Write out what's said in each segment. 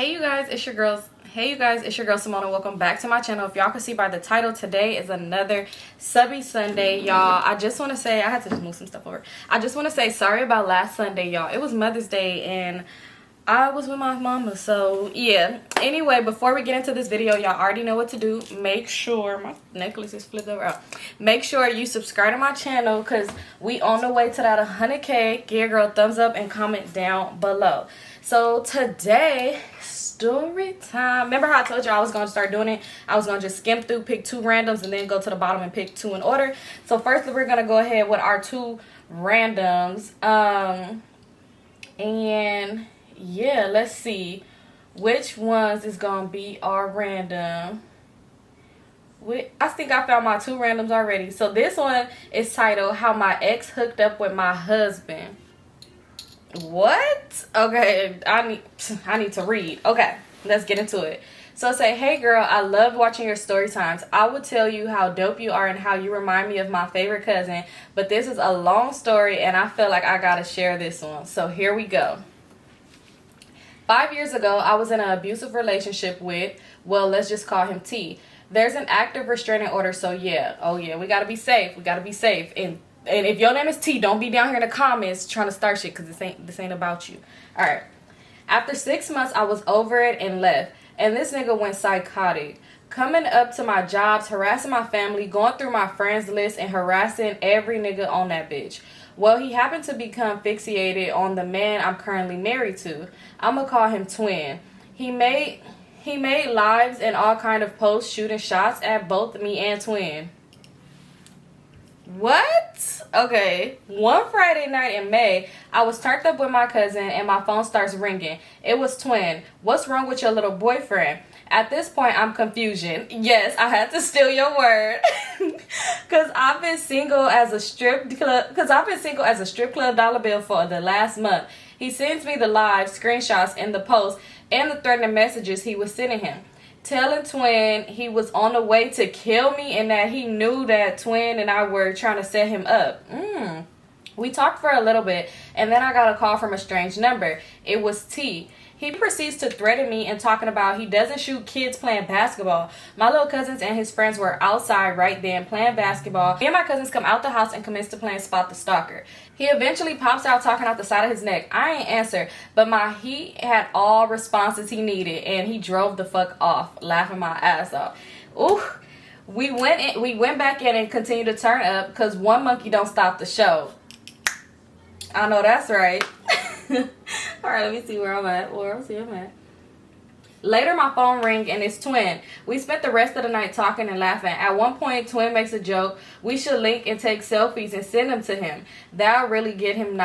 Hey you guys, it's your girl Symone. Welcome back to my channel. If y'all can see by the title, today is another Subbie Sunday, y'all. I just want to say, I had to just move some stuff over. I just want to say sorry about last Sunday, y'all. It was Mother's Day and I was with my mama, so yeah. Anyway, before we get into this video, y'all already know what to do. Make sure, my necklace is flipped over. Make sure you subscribe to my channel because we on the way to that 100K. Give your girl a thumbs up and comment down below. So today, story time. Remember how I told you I was going to start doing it? I was going to just skim through, pick two randoms, and then go to the bottom and pick two in order. So first, we're going to go ahead with our two randoms. And yeah, let's see which ones is going to be our random. I think I found my two randoms already. So this one is titled How My Ex Hooked Up With My Husband. What? Okay, I need to read. Okay, let's get into it. So say, hey girl, I love watching your story times. I would tell you how dope you are and how you remind me of my favorite cousin, but this is a long story and I feel like I gotta share this one. So here we go. 5 years ago, I was in an abusive relationship with, well, let's just call him T. There's an active restraining order, so yeah. Oh yeah, we gotta be safe. We gotta be safe. And if your name is T, don't be down here in the comments trying to start shit because this ain't about you. All right. After 6 months, I was over it and left. And this nigga went psychotic. Coming up to my jobs, harassing my family, going through my friends list, and harassing every nigga on that bitch. Well, he happened to become fixated on the man I'm currently married to. I'm going to call him Twin. He made lives and all kind of posts shooting shots at both me and Twin. What? Okay. One Friday night in May, I was turned up with my cousin and my phone starts ringing. It was Twin. What's wrong with your little boyfriend? At this point, I'm confusion. Yes, I had to steal your word. Cause I've been single as a strip club dollar bill for the last month. He sends me the live screenshots and the posts and the threatening messages he was sending him. Telling Twin he was on the way to kill me and that he knew that Twin and I were trying to set him up. We talked for a little bit and then I got a call from a strange number. It was T. He proceeds to threaten me and talking about he doesn't shoot kids playing basketball. My little cousins and his friends were outside right then playing basketball. Me and my cousins come out the house and commence to playing Spot the Stalker. He eventually pops out talking out the side of his neck. I ain't answer, but he had all responses he needed and he drove the fuck off, laughing my ass off. Ooh. We went back in and continued to turn up because one monkey don't stop the show. I know that's right. Alright, let me see where I'm at. Later, my phone rang and it's Twin. We spent the rest of the night talking and laughing. At one point, Twin makes a joke. We should link and take selfies and send them to him. That'll really get him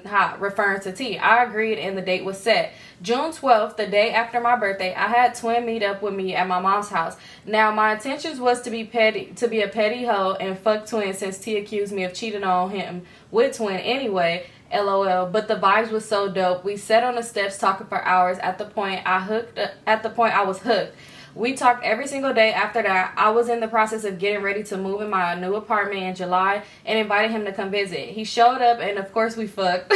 hot, referring to T. I agreed and the date was set. June 12th, the day after my birthday, I had Twin meet up with me at my mom's house. Now, my intentions was to be a petty hoe and fuck Twin since T accused me of cheating on him with Twin anyway. LOL, but the vibes was so dope. We sat on the steps talking for hours. At the point I was hooked. We talked every single day after that. I was in the process of getting ready to move in my new apartment in July and invited him to come visit. He showed up and of course we fucked.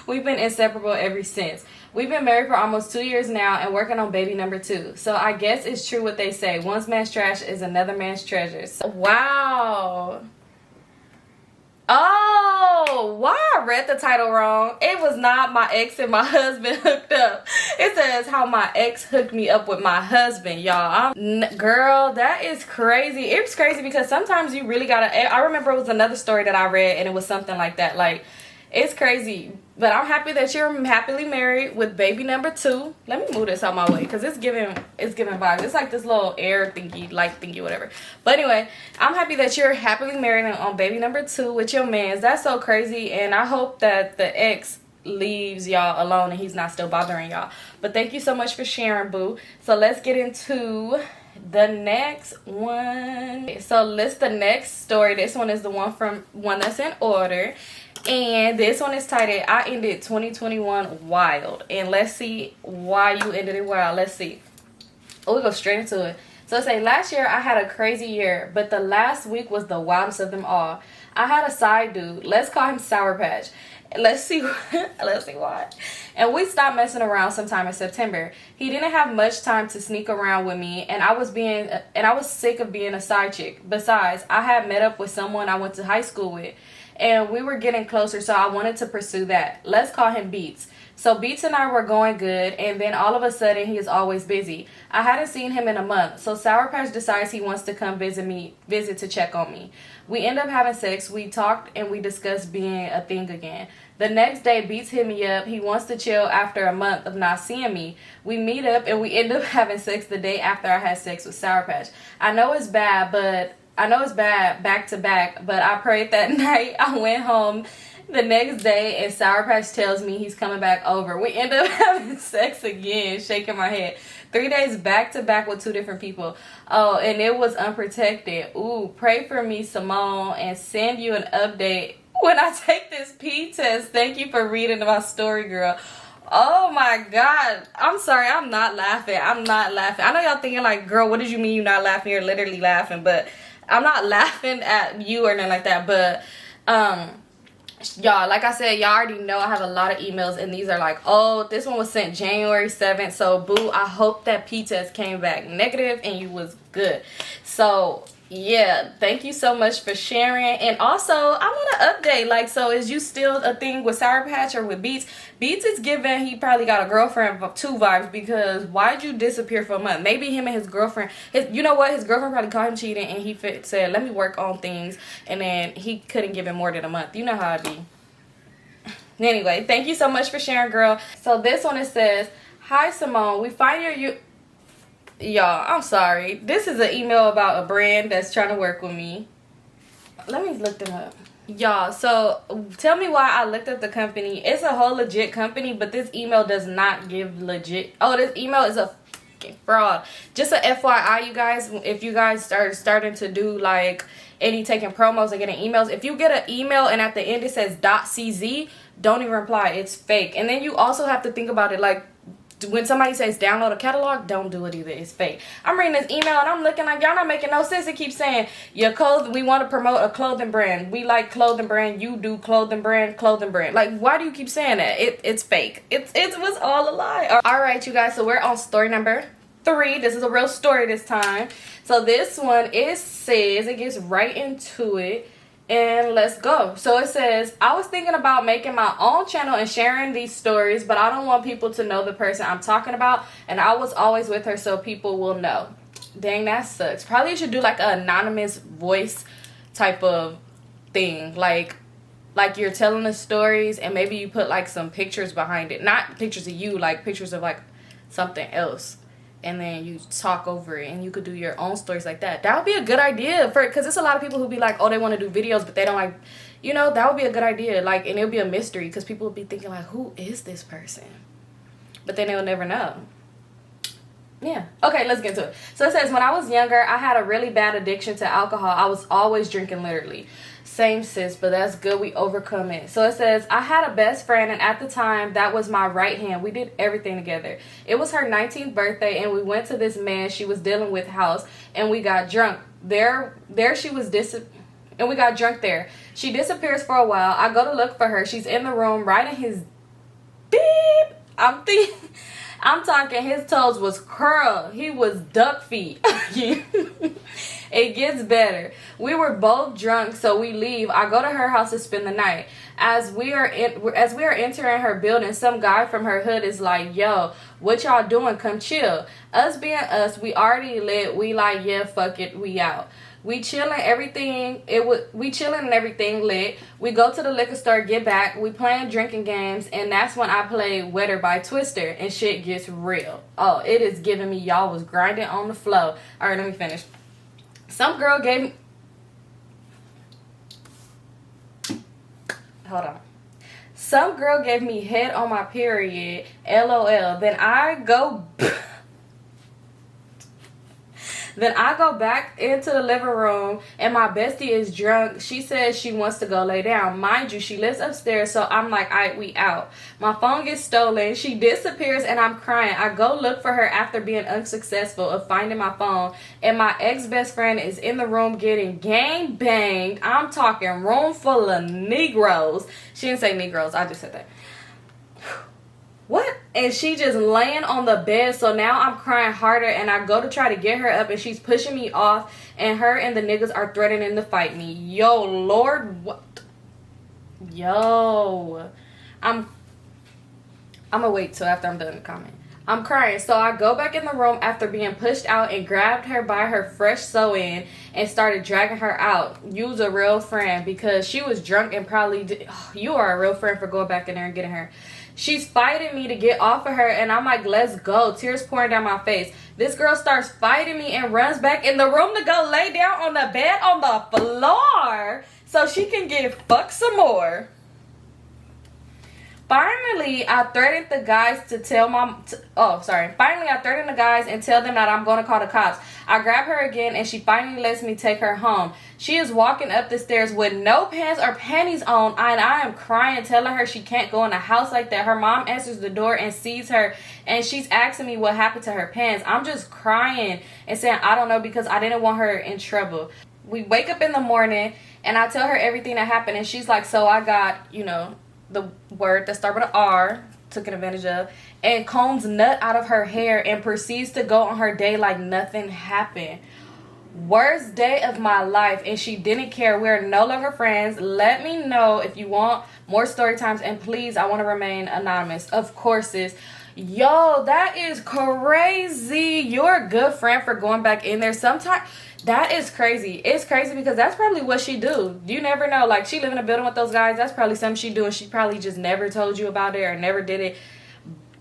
We've been inseparable ever since. We've been married for almost 2 years now and working on baby number 2. So I guess it's true what they say. One man's trash is another man's treasure. So, wow. Oh, why I read the title wrong. It was not my ex and my husband hooked up. It says how my ex hooked me up with my husband, y'all. Girl, that is crazy. It's crazy because sometimes you really gotta. I remember it was another story that I read and it was something like that. Like, it's crazy. But I'm happy that you're happily married with baby number 2. Let me move this out my way because it's giving vibes. It's like this little air thingy, light thingy, whatever. But anyway, I'm happy that you're happily married on baby number 2 with your mans. That's so crazy. And I hope that the ex leaves y'all alone and he's not still bothering y'all. But thank you so much for sharing, boo. So let's get into the next one. So the next story. This one is the one that's in order. And this one is titled, I ended 2021 wild. And let's see why you ended it wild. Let's see. Oh, we go straight into it. So it say, last year I had a crazy year, but the last week was the wildest of them all. I had a side dude. Let's call him Sour Patch. Let's see. Let's see why. And we stopped messing around sometime in September. He didn't have much time to sneak around with me, and I was sick of being a side chick. Besides, I had met up with someone I went to high school with, and we were getting closer, so I wanted to pursue that. Let's call him Beats. So Beats and I were going good, and then all of a sudden he is always busy. I hadn't seen him in a month, so Sour Patch decides he wants to come visit to check on me. We end up having sex. We talked and we discussed being a thing again. The next day, Beats hit me up. He wants to chill after a month of not seeing me. We meet up and we end up having sex the day after I had sex with Sour Patch. I know it's bad back to back, but I prayed that night. I went home the next day and Sour Patch tells me he's coming back over. We end up having sex again, shaking my head. 3 days back to back with 2 different people. Oh, and it was unprotected. Ooh, pray for me, Symone, and send you an update when I take this P test. Thank you for reading my story, girl. Oh my God. I'm sorry. I'm not laughing. I'm not laughing. I know y'all thinking like, girl, what did you mean you're not laughing? You're literally laughing. But I'm not laughing at you or nothing like that. But, y'all, like I said, y'all already know I have a lot of emails. And these are like, oh, this one was sent January 7th. So, boo, I hope that P test came back negative and you was good. So, yeah, thank you so much for sharing. And also, I want to update, like, so is you still a thing with Sour Patch or with Beats? Beats is given he probably got a girlfriend 2 vibes, because why'd you disappear for a month? Maybe him and his girlfriend, you know what, his girlfriend probably caught him cheating and he said, let me work on things, and then he couldn't give him more than a month. You know how it be. Anyway, thank you so much for sharing, girl. So this one, it says, hi Symone, we find your y'all, I'm sorry. This is an email about a brand that's trying to work with me. Let me look them up. Y'all, so tell me why I looked up the company. It's a whole legit company, but this email does not give legit. Oh, this email is a fucking fraud. Just a FYI, you guys, if you guys starting to do like any taking promos and getting emails, if you get an email and at the end it says .cz, don't even reply. It's fake. And then you also have to think about it, like, when somebody says download a catalog, don't do it either. It's fake. I'm reading this email and I'm looking like y'all not making no sense. It keeps saying your clothes. We want to promote a clothing brand. We like clothing brand. You do clothing brand. Like, why do you keep saying that? It's fake. It was all a lie. All right, you guys. So we're on story number 3. This is a real story this time. So this one, it says, it gets right into it. And let's go. So it says, I was thinking about making my own channel and sharing these stories, but I don't want people to know the person I'm talking about, and I was always with her so people will know. Dang, that sucks. Probably you should do like an anonymous voice type of thing, like you're telling the stories and maybe you put like some pictures behind it, not pictures of you, like pictures of like something else, and then you talk over it, and you could do your own stories like that. That would be a good idea, because there's a lot of people who be like, oh, they want to do videos, but they don't like, you know, that would be a good idea. Like, and it would be a mystery, because people would be thinking like, who is this person? But then they'll never know. Yeah. Okay, let's get to it. So it says, when I was younger, I had a really bad addiction to alcohol. I was always drinking, literally. Same, sis, but that's good. We overcome it. So it says, I had a best friend, and at the time, that was my right hand. We did everything together. It was her 19th birthday, and we went to this man she was dealing with house, and we got drunk. There she was and we got drunk there. She disappears for a while. I go to look for her. She's in the room riding his beep. I'm talking his toes was curled. He was duck feet. It gets better. We were both drunk, so we leave. I go to her house to spend the night. As we are entering her building, some guy from her hood is like, yo, what y'all doing? Come chill. Us being us, we already lit. We like, yeah, fuck it, we out. We chilling, we chilling and everything lit. We go to the liquor store, get back. We playing drinking games, and that's when I play Wetter by Twister, and shit gets real. Oh, it is giving me y'all was grinding on the flow. All right, let me finish. Some girl gave me... Hold on. Some girl gave me head on my period. LOL. Then I go... Then I go back into the living room and my bestie is drunk. She says she wants to go lay down. Mind you, she lives upstairs, so I'm like, alright, we out. My phone gets stolen. She disappears and I'm crying. I go look for her after being unsuccessful of finding my phone, and my ex-best friend is in the room getting gang banged. I'm talking room full of Negroes. She didn't say Negroes, I just said that. What? And she just laying on the bed. So now I'm crying harder, and I go to try to get her up and she's pushing me off, and her and the niggas are threatening to fight me. Yo, Lord, what? Yo, I'm gonna wait till after I'm done the comment. I'm crying. So I go back in the room after being pushed out and grabbed her by her fresh sew-in and started dragging her out. You's a real friend, because she was drunk and probably you are a real friend for going back in there and getting her. She's fighting me to get off of her, and I'm like, let's go. Tears pouring down my face. This girl starts fighting me and runs back in the room to go lay down on the bed on the floor so she can get fucked some more. Finally, I threatened the guys to tell Finally, I threatened the guys and tell them that I'm going to call the cops. I grab her again, and she finally lets me take her home. She is walking up the stairs with no pants or panties on, and I am crying, telling her she can't go in a house like that. Her mom answers the door and sees her, and she's asking me what happened to her pants. I'm just crying and saying I don't know, because I didn't want her in trouble. We wake up in the morning, and I tell her everything that happened, and she's like, so I got, the word that starts with an R, taken advantage of, and combs nut out of her hair and proceeds to go on her day like nothing happened. Worst day of my life, and she didn't care. We're no longer friends. Let me know if you want more story times, and please, I want to remain anonymous. Of course, sis. Yo, that is crazy. You're a good friend for going back in there. Sometimes that is crazy. It's crazy because that's probably what she do. You never know. Like, she live in a building with those guys. That's probably something she do, and she probably just never told you about it or never did it.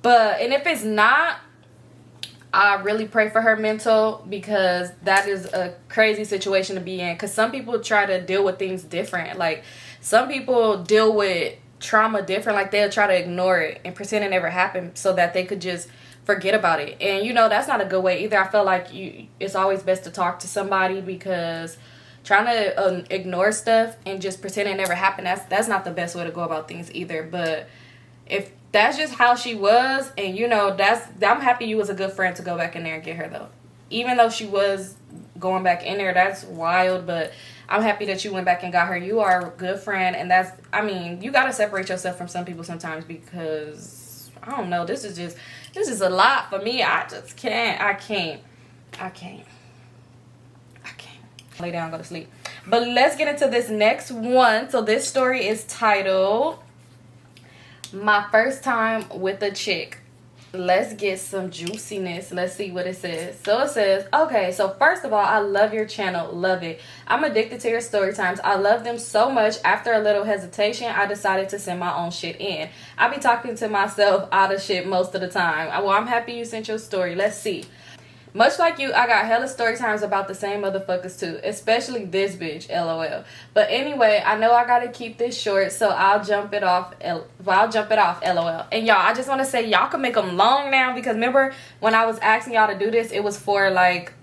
And if it's not, I really pray for her mental, because that is a crazy situation to be in. Because some people try to deal with things different. Like, some people deal with trauma different. Like, they'll try to ignore it and pretend it never happened so that they could just forget about it. And that's not a good way either. I feel like it's always best to talk to somebody, because trying to ignore stuff and just pretend it never happened, that's not the best way to go about things either. But if that's just how she was, and I'm happy you was a good friend to go back in there and get her, though. Even though she was going back in there, that's wild, but I'm happy that you went back and got her. You are a good friend, and you gotta separate yourself from some people sometimes, because I don't know, this is a lot for me. I just can't. I can't. Lay down, go to sleep. But let's get into this next one. So this story is titled My First Time with a Chick. Let's get some juiciness. Let's see what it says. So it says, okay, so first of all, I love your channel. Love it. I'm addicted to your story times. I love them so much. After a little hesitation, I decided to send my own shit in. I be talking to myself out of shit most of the time. Well, I'm happy you sent your story. Let's see. Much like you, I got hella story times about the same motherfuckers too, especially this bitch, LOL. But anyway, I know I gotta keep this short, so I'll jump it off, LOL. And y'all, I just want to say, y'all can make them long now, because remember when I was asking y'all to do this, it was for like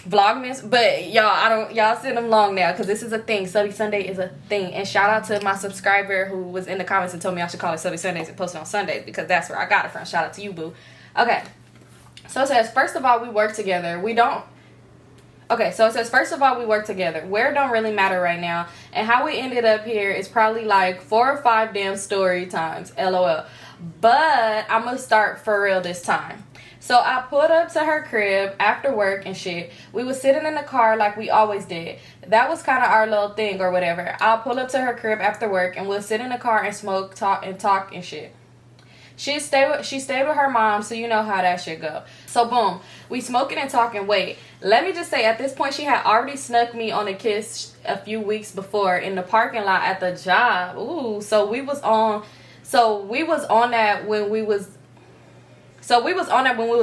Vlogmas, but y'all send them long now, because this is a thing. Subbie Sunday is a thing. And shout out to my subscriber who was in the comments and told me I should call it Subbie Sundays and post it on Sundays, because that's where I got it from. Shout out to you, boo. Okay. So it says, first of all, we work together. First of all, we work together. Where don't really matter right now. And how we ended up here is probably like 4 or 5 damn story times. LOL. But I'm going to start for real this time. So I pulled up to her crib after work and shit. We was sitting in the car like we always did. That was kind of our little thing or whatever. I'll pull up to her crib after work and we'll sit in the car and smoke, talk and shit. She stayed with her mom, so you know how that shit go. So boom, we smoking and talking. Wait, let me just say, at this point she had already snuck me on a kiss a few weeks before in the parking lot at the job. Ooh, so we was on that when we was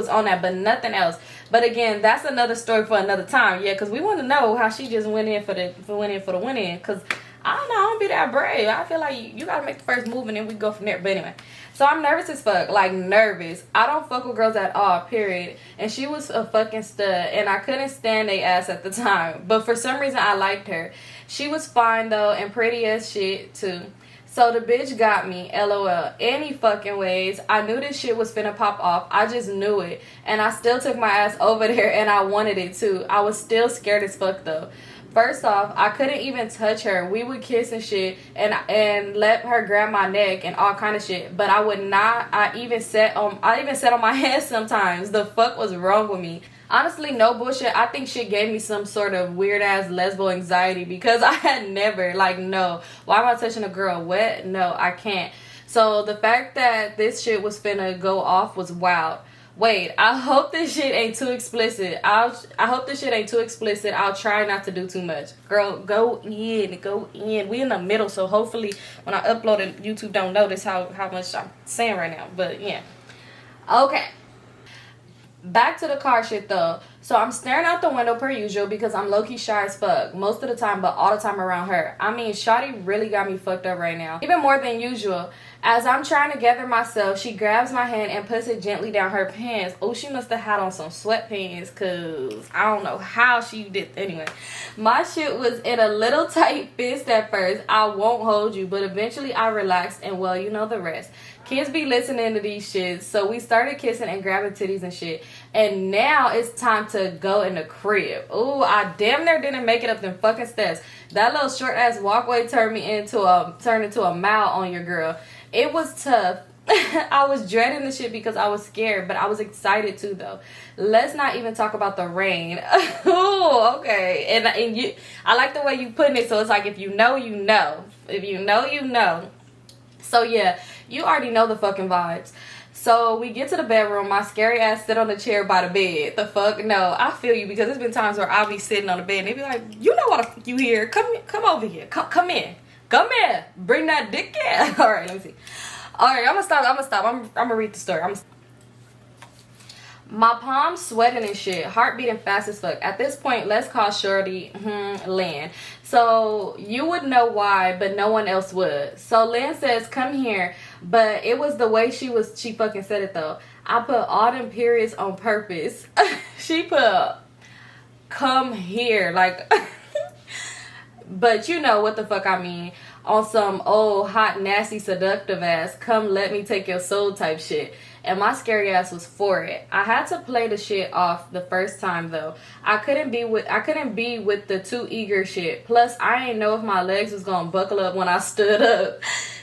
on that, but nothing else. But again, that's another story for another time. Yeah, because we want to know how she just went in for the win-in. Because I don't know, I don't be that brave. I feel like you got to make the first move and then we go from there. But anyway, So I'm nervous as fuck, like nervous. I don't fuck with girls at all, period. And she was a fucking stud, and I couldn't stand they ass at the time. But for some reason, I liked her. She was fine though, and pretty as shit too. So the bitch got me, LOL. Any fucking ways. I knew this shit was finna pop off. I just knew it. And I still took my ass over there, and I wanted it too. I was still scared as fuck though. First off, I couldn't even touch her. We would kiss and shit, and let her grab my neck and all kind of shit. But I would not. I even sat on my head sometimes. The fuck was wrong with me? Honestly, no bullshit. I think shit gave me some sort of weird ass lesbo anxiety because I had never, like, no. Why am I touching a girl wet? No, I can't. So the fact that this shit was finna go off was wild. Wait, I hope this shit ain't too explicit. I hope this shit ain't too explicit. I'll try not to do too much. Girl, go in. We in the middle, so hopefully when I upload it, YouTube don't notice how much I'm saying right now. But yeah. Okay. Back to the car shit though. So I'm staring out the window per usual because I'm low-key shy as fuck most of the time, but all the time around her. I mean, shawty really got me fucked up right now, even more than usual. As I'm trying to gather myself, she grabs my hand and puts it gently down her pants. Oh, she must have had on some sweatpants, cause I don't know how she did. Anyway, my shit was in a little tight fist at first. I won't hold you, but eventually I relaxed, and well, you know the rest. Kids be listening to these shits, so we started kissing and grabbing titties and shit. And now it's time to go in the crib. Ooh, I damn near didn't make it up them fucking steps. That little short ass walkway turned into a mile on your girl. It was tough. I was dreading the shit because I was scared, but I was excited too though. Let's not even talk about the rain. Ooh, okay. And you, I like the way you putting it, so it's like if you know, you know. If you know, you know. So yeah, you already know the fucking vibes. So we get to the bedroom. My scary ass sit on the chair by the bed. The fuck? No, I feel you because there's been times where I'll be sitting on the bed and they be like, you know what the fuck you here? Come over here. Come in. Come here. Bring that dick in. All right, let me see. All right, I'm gonna stop. I'm gonna read the story. My palms sweating and shit, heart beating fast as fuck. At this point, let's call shorty Lynn. So you would know why, but no one else would. So Lynn says, come here. But it was the way she fucking said it though. I put all them periods on purpose. She put come here, like but you know what the fuck I mean. On some old hot nasty seductive ass come let me take your soul type shit. And my scary ass was for it. I had to play the shit off the first time though. I couldn't be with the too eager shit. Plus I ain't know if my legs was gonna buckle up when I stood up.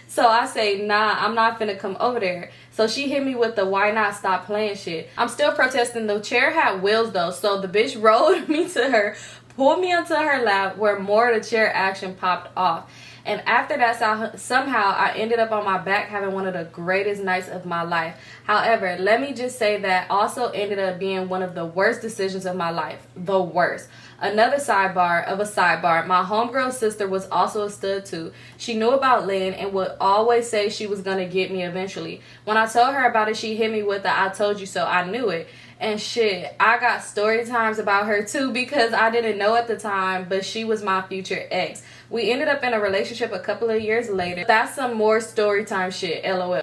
So I say, nah, I'm not finna come over there. So she hit me with the why not stop playing shit. I'm still protesting. The chair had wheels though, so the bitch rolled me to her, pulled me onto her lap where more of the chair action popped off. And after that, somehow I ended up on my back having one of the greatest nights of my life. However, let me just say that also ended up being one of the worst decisions of my life. The worst. Another sidebar of a sidebar, my homegirl's sister was also a stud too. She knew about Lynn and would always say she was going to get me eventually. When I told her about it, she hit me with the I told you so. I knew it. And shit, I got story times about her too because I didn't know at the time, but she was my future ex. We ended up in a relationship a couple of years later. That's some more story time shit, LOL.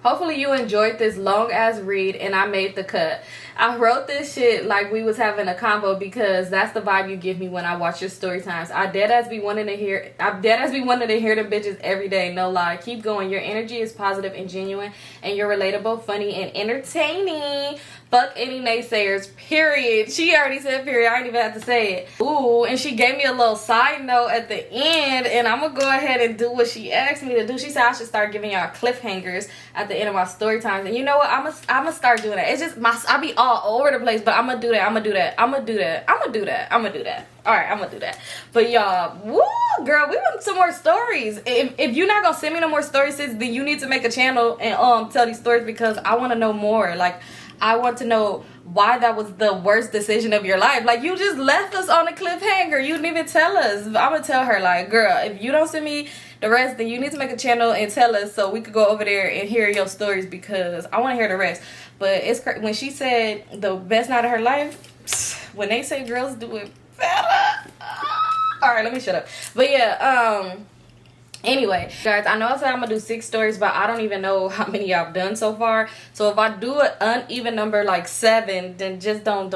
Hopefully you enjoyed this long ass read and I made the cut. I wrote this shit like we was having a combo because that's the vibe you give me when I watch your story times. I dead ass be wanting to hear them bitches every day, no lie. Keep going. Your energy is positive and genuine and you're relatable, funny, and entertaining. Fuck any naysayers, period. She already said period. I ain't even have to say it. Ooh, and she gave me a little side note at the end, and I'm gonna go ahead and do what she asked me to do. She said I should start giving y'all cliffhangers at the end of my story times. And you know what? I'm gonna start doing that. It's just I be all over the place, but I'm gonna do that. All right, I'm gonna do that. But y'all, woo, girl, we want some more stories. If you're not gonna send me no more stories, sis, then you need to make a channel and tell these stories because I want to know more. Like, I want to know why that was the worst decision of your life. Like, you just left us on a cliffhanger. You didn't even tell us. I'm gonna tell her, like, girl, if you don't send me the rest, then you need to make a channel and tell us so we could go over there and hear your stories because I want to hear the rest. But it's when she said the best night of her life, when they say girls do it better. All right, let me shut up. But yeah, Anyway, guys, I know I said I'm gonna do 6 stories, but I don't even know how many I've done so far. So if I do an uneven number like 7, then just don't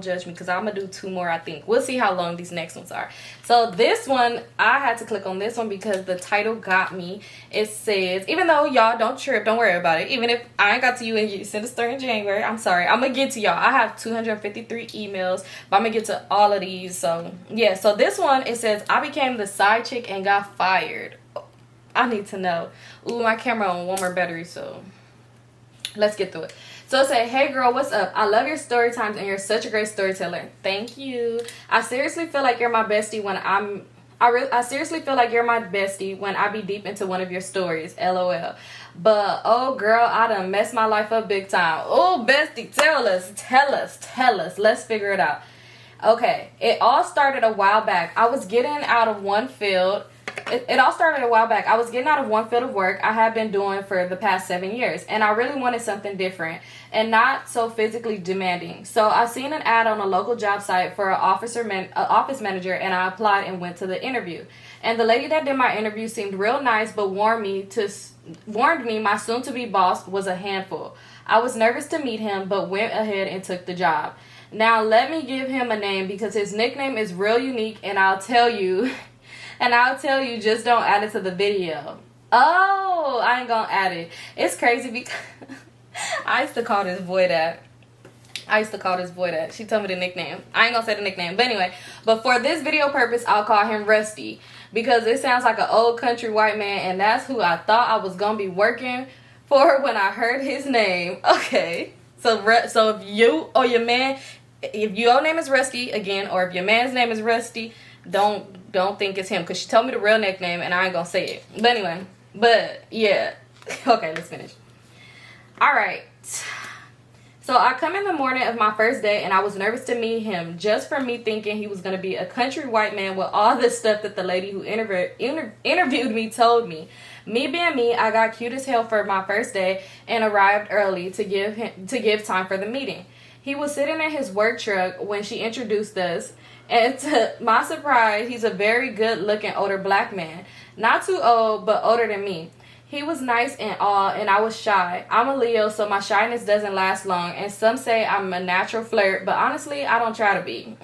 judge me, because I'm gonna do 2 more, I think. We'll see how long these next ones are. So this one, I had to click on this one because the title got me. It says, even though y'all don't trip, don't worry about it. Even if I ain't got to you and you sent a story in January, I'm sorry. I'm gonna get to y'all. I have 253 emails, but I'm gonna get to all of these. So yeah, so this one, it says, I became the side chick and got fired. I need to know. Ooh, my camera on 1 more battery, so let's get through it. So it said, hey girl, what's up? I love your story times and you're such a great storyteller. Thank you. I seriously feel like you're my bestie when I seriously feel like you're my bestie when I be deep into one of your stories. LOL. But oh girl, I done messed my life up big time. Oh bestie, tell us. Let's figure it out. Okay, it all started a while back. I was getting out of one field. It all started a while back. I was getting out of one field of work I had been doing for the past 7 years, and I really wanted something different and not so physically demanding. So I seen an ad on a local job site for an office manager, and I applied and went to the interview. And the lady that did my interview seemed real nice, but warned me my soon-to-be boss was a handful. I was nervous to meet him, but went ahead and took the job. Now let me give him a name because his nickname is real unique, and I'll tell you. Just don't add it to the video. Oh, I ain't gonna add it. It's crazy because I used to call this boy that. She told me the nickname. I ain't gonna say the nickname. But anyway, but for this video purpose, I'll call him Rusty. Because it sounds like an old country white man, and that's who I thought I was gonna be working for when I heard his name. Okay. So if you or your man, if your name is Rusty, again, or if your man's name is Rusty, don't think it's him, because she told me the real nickname and I ain't gonna say it. But anyway, but yeah. Okay, let's finish. Alright, so I come in the morning of my first day and I was nervous to meet him, just from me thinking he was gonna be a country white man with all the stuff that the lady who interviewed me told me. Me being me, I got cute as hell for my first day and arrived early to give time for the meeting. He was sitting in his work truck when she introduced us. And to my surprise, he's a very good-looking older black man. Not too old, but older than me. He was nice and all, and I was shy. I'm a Leo, so my shyness doesn't last long. And some say I'm a natural flirt, but honestly, I don't try to be.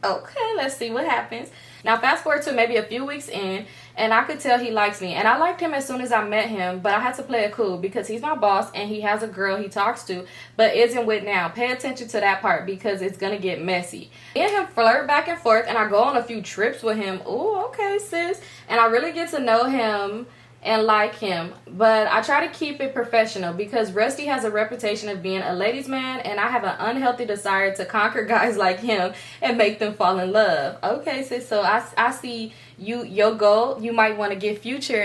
Okay, let's see what happens. Now, fast forward to maybe a few weeks in, and I could tell he likes me. And I liked him as soon as I met him, but I had to play it cool because he's my boss and he has a girl he talks to, but isn't with now. Pay attention to that part because it's going to get messy. Me and him flirt back and forth, and I go on a few trips with him. Ooh, okay, sis. And I really get to know him and like him, but I try to keep it professional because Rusty has a reputation of being a ladies' man, and I have an unhealthy desire to conquer guys like him and make them fall in love. Okay, sis, so I see your goal. You might want to get Future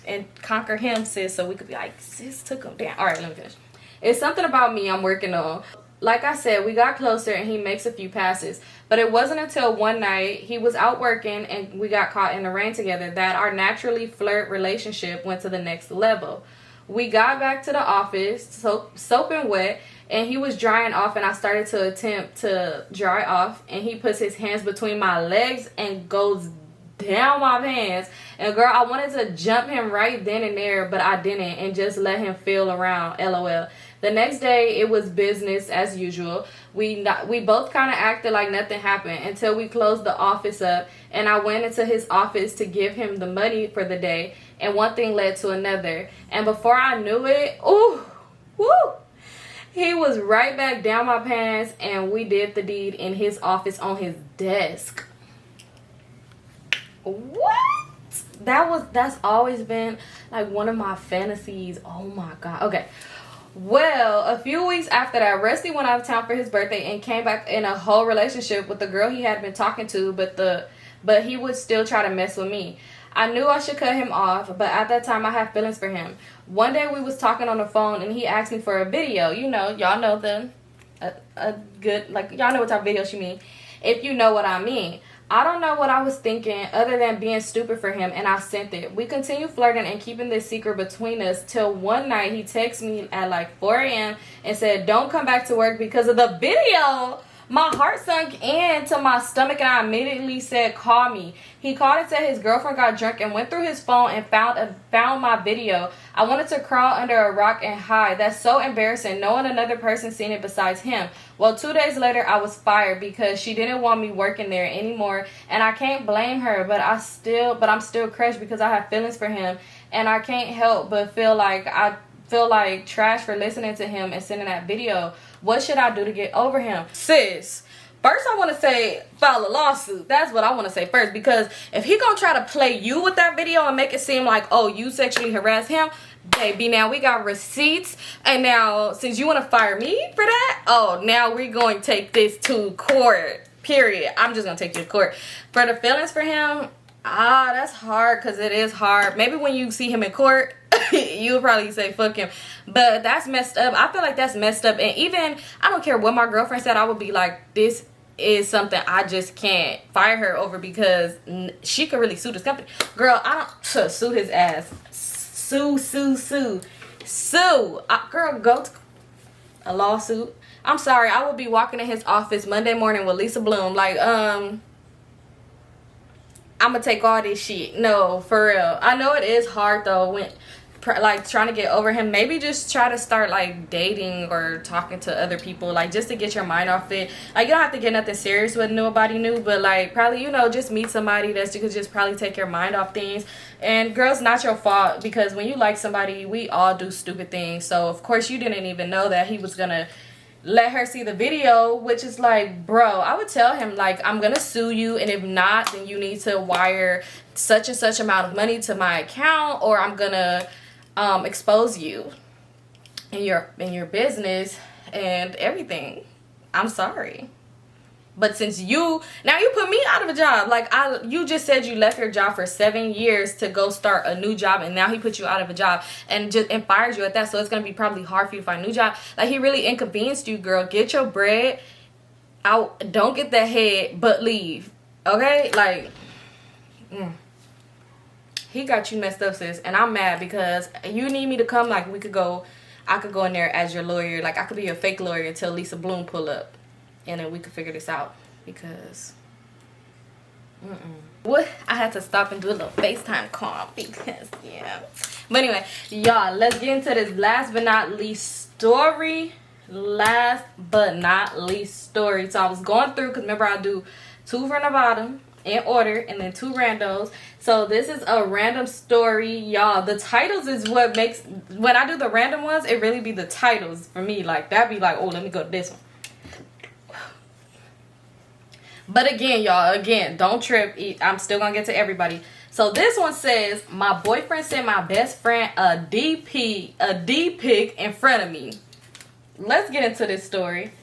and conquer him, sis, so we could be like, sis took him down. All right, let me finish. It's something about me I'm working on. Like I said, we got closer and he makes a few passes. But it wasn't until one night he was out working and we got caught in the rain together that our naturally flirt relationship went to the next level. We got back to the office, soaping wet, and he was drying off, and I started to attempt to dry off, and he puts his hands between my legs and goes down my pants. And girl, I wanted to jump him right then and there, but I didn't, and just let him feel around. LOL. The next day, it was business as usual. We both kind of acted like nothing happened until we closed the office up, and I went into his office to give him the money for the day, and one thing led to another. And before I knew it, ooh, woo, he was right back down my pants, and we did the deed in his office on his desk. What? That's always been like one of my fantasies. Oh my god. Okay. Well, a few weeks after that, Rusty went out of town for his birthday and came back in a whole relationship with the girl he had been talking to, but he would still try to mess with me. I knew I should cut him off, but at that time I had feelings for him. One day we was talking on the phone and he asked me for a video. You know, y'all know a good, like, y'all know what type of video she mean. If you know what I mean. I don't know what I was thinking other than being stupid for him, and I sent it. We continued flirting and keeping this secret between us till one night he texted me at like 4 a.m. and said, "Don't come back to work because of the video." My heart sunk into my stomach and I immediately said, call me. He called and said his girlfriend got drunk and went through his phone and found my video. I wanted to crawl under a rock and hide. That's so embarrassing, knowing another person seen it besides him. Well, 2 days later, I was fired because she didn't want me working there anymore. And I can't blame her, but I'm still crushed because I have feelings for him. And I can't help but feel like trash for listening to him and sending that video. What should I do to get over him? Sis, first I want to say file a lawsuit. That's what I want to say first, because if he gonna try to play you with that video and make it seem like, oh, you sexually harassed him, baby, now we got receipts, and now since you want to fire me for that, oh, now we're going to take this to court, period. I'm just gonna take you to court. For the feelings for him, that's hard, because it is hard. Maybe when you see him in court, you'll probably say fuck him, but that's messed up. I feel like that's messed up. And even, I don't care what my girlfriend said, I would be like, this is something I just can't fire her over, because she could really sue this company. Girl, I don't sue his ass. Sue. Girl, go to a lawsuit. I'm sorry, I would be walking in his office Monday morning with Lisa Bloom like, I'm gonna take all this shit. No, for real. I know it is hard though when like trying to get over him. Maybe just try to start like dating or talking to other people, like just to get your mind off it. Like you don't have to get nothing serious with nobody new, but like probably, you know, just meet somebody that you could just probably take your mind off things. And girls, not your fault, because when you like somebody, we all do stupid things. So of course you didn't even know that he was gonna let her see the video, which is like, bro, I would tell him like, I'm gonna sue you, and if not, then you need to wire such and such amount of money to my account, or I'm gonna expose you in your business and everything. I'm sorry, but since you put me out of a job, like you just said you left your job for 7 years to go start a new job, and now he put you out of a job and fired you at that. So it's gonna be probably hard for you to find a new job. Like he really inconvenienced you, girl. Get your bread out. Don't get that head, but leave. Okay, like. He got you messed up, sis, and I'm mad because you need me to come. Like I could go in there as your lawyer. Like I could be a fake lawyer until Lisa Bloom pull up, and then we could figure this out. Because what, I had to stop and do a little FaceTime call because yeah. But anyway, y'all, let's get into this last but not least story. So I was going through, because remember I do 2 from the bottom in order and then 2 randos. So this is a random story, y'all. The titles is what makes, when I do the random ones, it really be the titles for me. Like that'd be like, oh, let me go to this one. But again, y'all, don't trip. I'm still gonna get to everybody. So this one says, my boyfriend sent my best friend a D pic in front of me. Let's get into this story.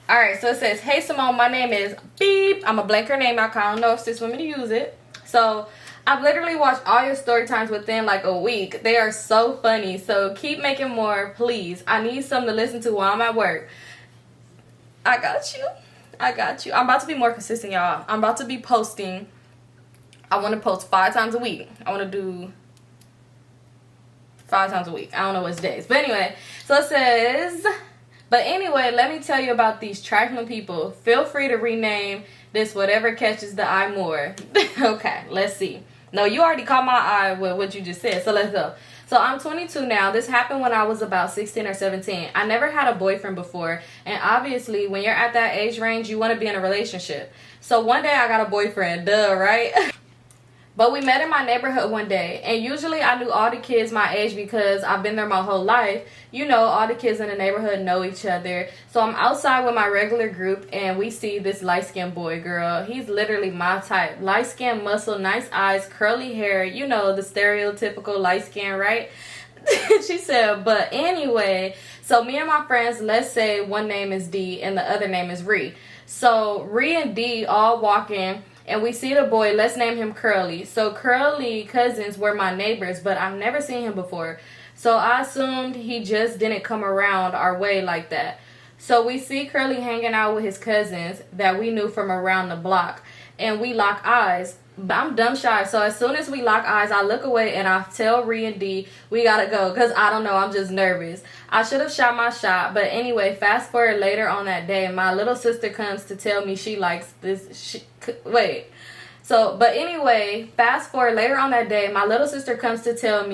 Alright, so it says, hey Symone, my name is Beep. I'm gonna blank her name out, I don't know if sis want me to use it. So I've literally watched all your story times within like a week. They are so funny. So keep making more, please. I need something to listen to while I'm at work. I got you. I'm about to be more consistent, y'all. I'm about to be posting. I want to post 5 times a week. I want to do 5 times a week. I don't know which days. But anyway, so it says, but anyway, let me tell you about these trifling people. Feel free to rename this whatever catches the eye more. Okay, let's see. No, you already caught my eye with what you just said, so let's go. So I'm 22 now. This happened when I was about 16 or 17. I never had a boyfriend before, and obviously when you're at that age range, you want to be in a relationship. So one day I got a boyfriend, duh, right? But we met in my neighborhood one day, and usually I knew all the kids my age because I've been there my whole life. You know, all the kids in the neighborhood know each other. So I'm outside with my regular group, and we see this light-skinned boy, girl. He's literally my type. Light-skinned, muscle, nice eyes, curly hair. You know, the stereotypical light skin, right? She said, but anyway, so me and my friends, let's say one name is D and the other name is Ree. So Ree and D all walking, and we see the boy, let's name him Curly. So Curly cousins were my neighbors, but I've never seen him before. So I assumed he just didn't come around our way like that. So we see Curly hanging out with his cousins that we knew from around the block, and we lock eyes. I'm dumb shy. So as soon as we lock eyes, I look away and I tell Ree and D we gotta go, because I don't know, I'm just nervous. I should have shot my shot. But anyway, fast forward later on that day, my little sister comes to tell me she likes this. But anyway, fast forward later on that day, my little sister comes and tell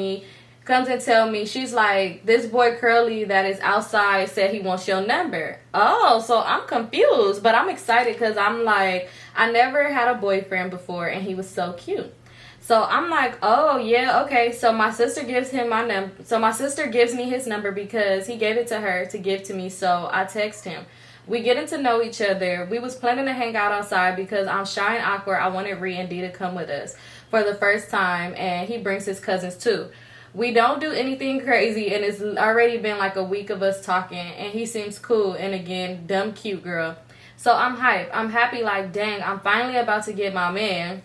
me, she's like, this boy Curly that is outside said he wants your number. Oh, so I'm confused, but I'm excited because I'm like, I never had a boyfriend before and he was so cute. So I'm like, oh yeah, okay. So my sister gives him my number. So my sister gives me his number because he gave it to her to give to me. So I text him. We getting to know each other. We was planning to hang out outside because I'm shy and awkward. I wanted Ree and D to come with us for the first time, and he brings his cousins too. We don't do anything crazy, and it's already been like a week of us talking, and he seems cool, and again, dumb cute girl. So I'm hyped. I'm happy, like, dang, I'm finally about to get my man.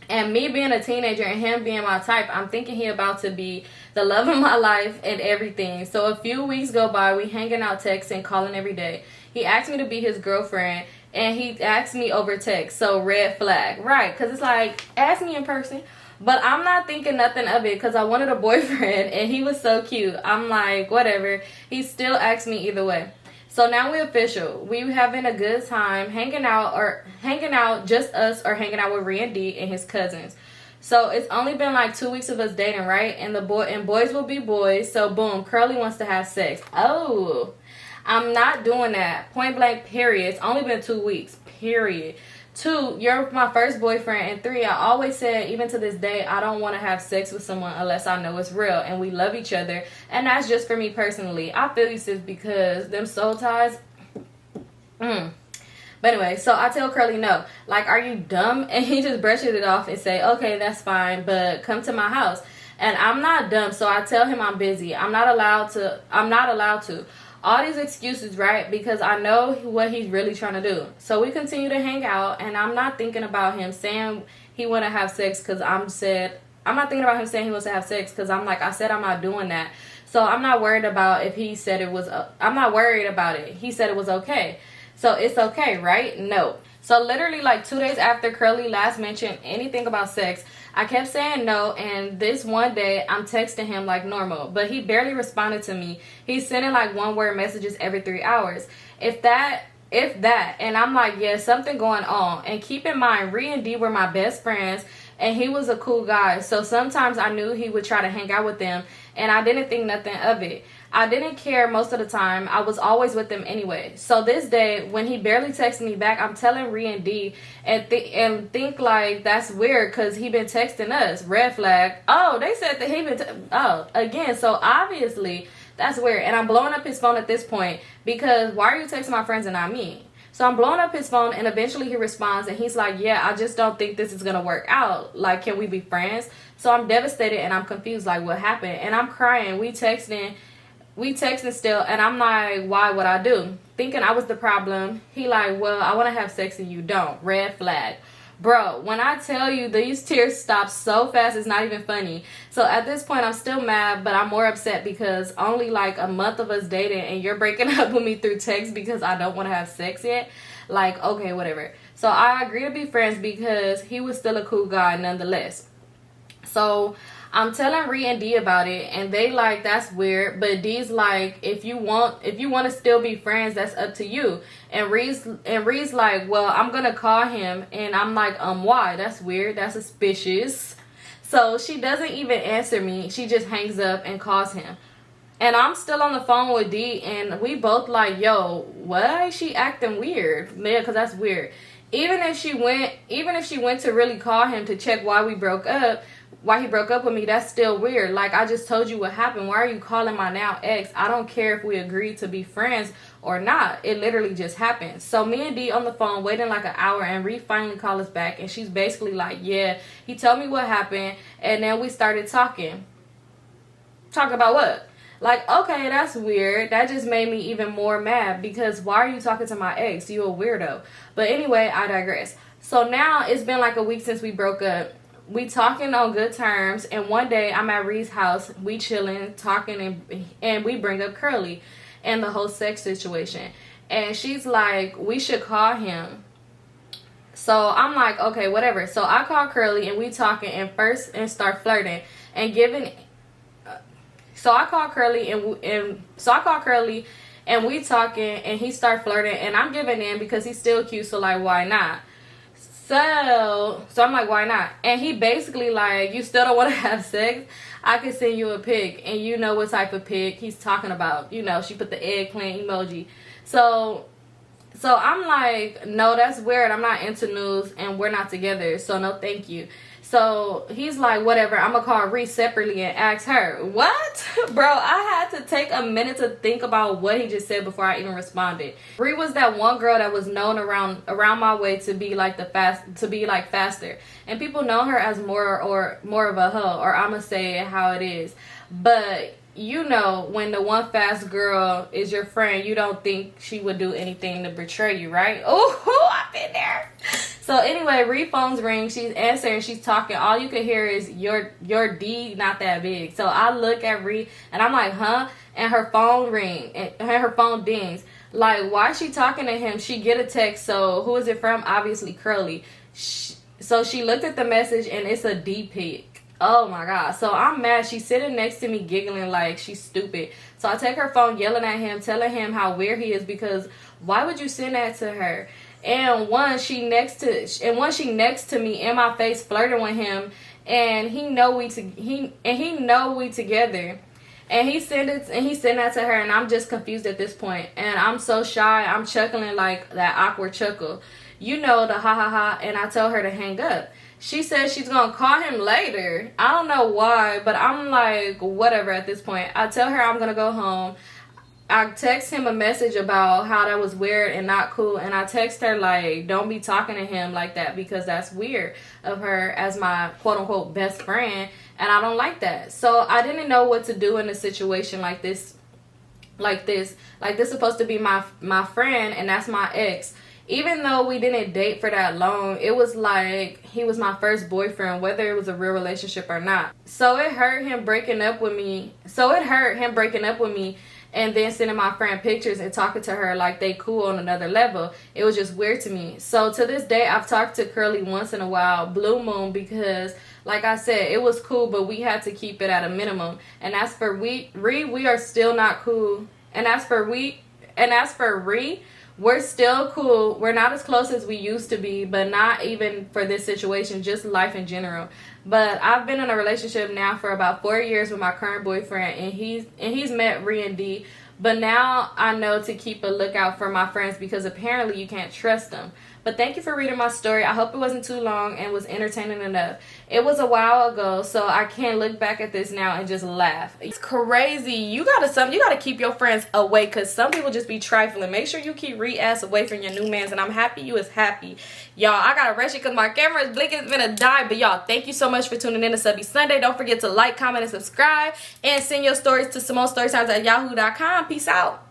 And me being a teenager and him being my type, I'm thinking he about to be the love of my life and everything. So a few weeks go by, we hanging out, texting, calling every day. He asked me to be his girlfriend, and he asked me over text. So red flag, right? Because it's like, ask me in person. But I'm not thinking nothing of it because I wanted a boyfriend, and he was so cute. I'm like, whatever. He still asked me either way. So now we're official. We having a good time hanging out, just us, or hanging out with Ree and D and his cousins. So it's only been like 2 weeks of us dating, right? And boys will be boys. So boom, Curly wants to have sex. Oh, I'm not doing that. Point blank, period. It's only been 2 weeks, period. 2, you're my first boyfriend. And 3, I always said, even to this day, I don't want to have sex with someone unless I know it's real and we love each other. And that's just for me personally. I feel you, sis, because them soul ties. But anyway, so I tell Curly no. Like, are you dumb? And he just brushes it off and say, okay, that's fine, but come to my house. And I'm not dumb, so I tell him I'm busy. I'm not allowed to. All these excuses, right? Because I know what he's really trying to do. So we continue to hang out, and I'm not thinking about him saying he want to have sex because I'm not thinking about him saying he wants to have sex because I'm like, I said I'm not doing that. So I'm not worried about if he said it was, I'm not worried about it. He said it was okay. So it's okay, right? No. So literally like 2 days after Curly last mentioned anything about sex, I kept saying no, and this one day I'm texting him like normal, but he barely responded to me. He's sending like one-word messages every 3 hours. If that, and I'm like, yeah, something going on. And keep in mind, Ree and D were my best friends, and he was a cool guy. So sometimes I knew he would try to hang out with them, and I didn't think nothing of it. I didn't care most of the time. I was always with them anyway. So this day, when he barely texted me back, I'm telling Ree and D and think like that's weird because he been texting us. Red flag. Oh, they said that he been again. So obviously that's weird. And I'm blowing up his phone at this point because why are you texting my friends and not me? So I'm blowing up his phone, and eventually he responds, and he's like, yeah, I just don't think this is going to work out. Like, can we be friends? So I'm devastated, and I'm confused, like, what happened? And I'm crying. We texting still, and I'm like, why would I do? Thinking I was the problem. He like, well, I want to have sex and you don't. Red flag. Bro, when I tell you, these tears stop so fast, it's not even funny. So at this point, I'm still mad, but I'm more upset because only like a month of us dating and you're breaking up with me through text because I don't want to have sex yet. Like, okay, whatever. So I agree to be friends because he was still a cool guy nonetheless. So I'm telling Ree and D about it, and they like, that's weird. But D's like, if you want to still be friends, that's up to you. And Ree's like, well, I'm gonna call him, and I'm like, why? That's weird. That's suspicious. So she doesn't even answer me. She just hangs up and calls him. And I'm still on the phone with D, and we both like, yo, why is she acting weird? Yeah, because that's weird. Even if she went to really call him to check why he broke up with me, that's still weird. Like, I just told you what happened. Why are you calling my now ex? I don't care if we agreed to be friends or not. It literally just happened. So me and D on the phone waiting like an hour, and Ree finally called us back, and she's basically like, yeah, he told me what happened, and then we started talking. Talk about what? Like, okay, that's weird. That just made me even more mad because why are you talking to my ex? You a weirdo. But anyway, I digress. So now it's been like a week since we broke up. We talking on good terms, and one day I'm at Ree's house. We chilling, talking, and we bring up Curly and the whole sex situation. And she's like, we should call him. So I'm like, okay, whatever. So I call Curly and we talking and start flirting and giving. So I call Curly and we talking and he start flirting and I'm giving in because he's still cute. So like, why not? So I'm like, why not? And he basically like, you still don't want to have sex? I can send you a pic, and you know what type of pic he's talking about. You know, she put the eggplant emoji. So I'm like, no, that's weird. I'm not into news, and we're not together, so no thank you. So he's like, whatever, I'm gonna call Ree separately and ask her. What? Bro, I had to take a minute to think about what he just said before I even responded. Ree was that one girl that was known around my way to be like faster. And people know her as more of a hoe, or I'ma say it how it is. But you know, when the one fast girl is your friend, you don't think she would do anything to betray you, right? Oh, I've been there. So anyway, Ree phone's ring. She's answering. She's talking. All you can hear is your D not that big. So I look at Ree and I'm like, huh? And her phone ring and her phone dings. Like, why is she talking to him? She get a text. So who is it from? Obviously Curly. So she looked at the message and it's a D pic. Oh my god. So I'm mad. She's sitting next to me giggling like she's stupid. So I take her phone, yelling at him, telling him how weird he is, because why would you send that to her? And one she next to me in my face flirting with him, and he know we together. And he sent that to her, and I'm just confused at this point. And I'm so shy. I'm chuckling like that awkward chuckle. You know, the ha ha ha, and I tell her to hang up. She says she's gonna call him later. I don't know why, but I'm like, whatever at this point. I tell her I'm gonna go home. I text him a message about how that was weird and not cool. And I text her like, don't be talking to him like that, because that's weird of her as my quote unquote best friend. And I don't like that. So I didn't know what to do in a situation like this. Like this supposed to be my friend, and that's my ex. Even though we didn't date for that long, it was like he was my first boyfriend, whether it was a real relationship or not. So it hurt him breaking up with me. And then sending my friend pictures and talking to her like they cool on another level. It was just weird to me. So to this day, I've talked to Curly once in a while, blue moon, because like I said, it was cool, but we had to keep it at a minimum. And as for Ree, we are still not cool. And as for Ree, we're still cool. We're not as close as we used to be, but not even for this situation, just life in general. But I've been in a relationship now for about 4 years with my current boyfriend, and he's met Ree and D. But now I know to keep a lookout for my friends, because apparently you can't trust them. But thank you for reading my story. I hope it wasn't too long and was entertaining enough. It was a while ago, so I can't look back at this now and just laugh. It's crazy. You gotta keep your friends away, because some people just be trifling. Make sure you keep Ree ass away from your new mans, and I'm happy you is happy. Y'all, I gotta rush it because my camera is blinking. It's gonna die. But y'all, thank you so much for tuning in to Subbie Sunday. Don't forget to like, comment, and subscribe, and send your stories to Symonestorytimes@yahoo.com. Peace out.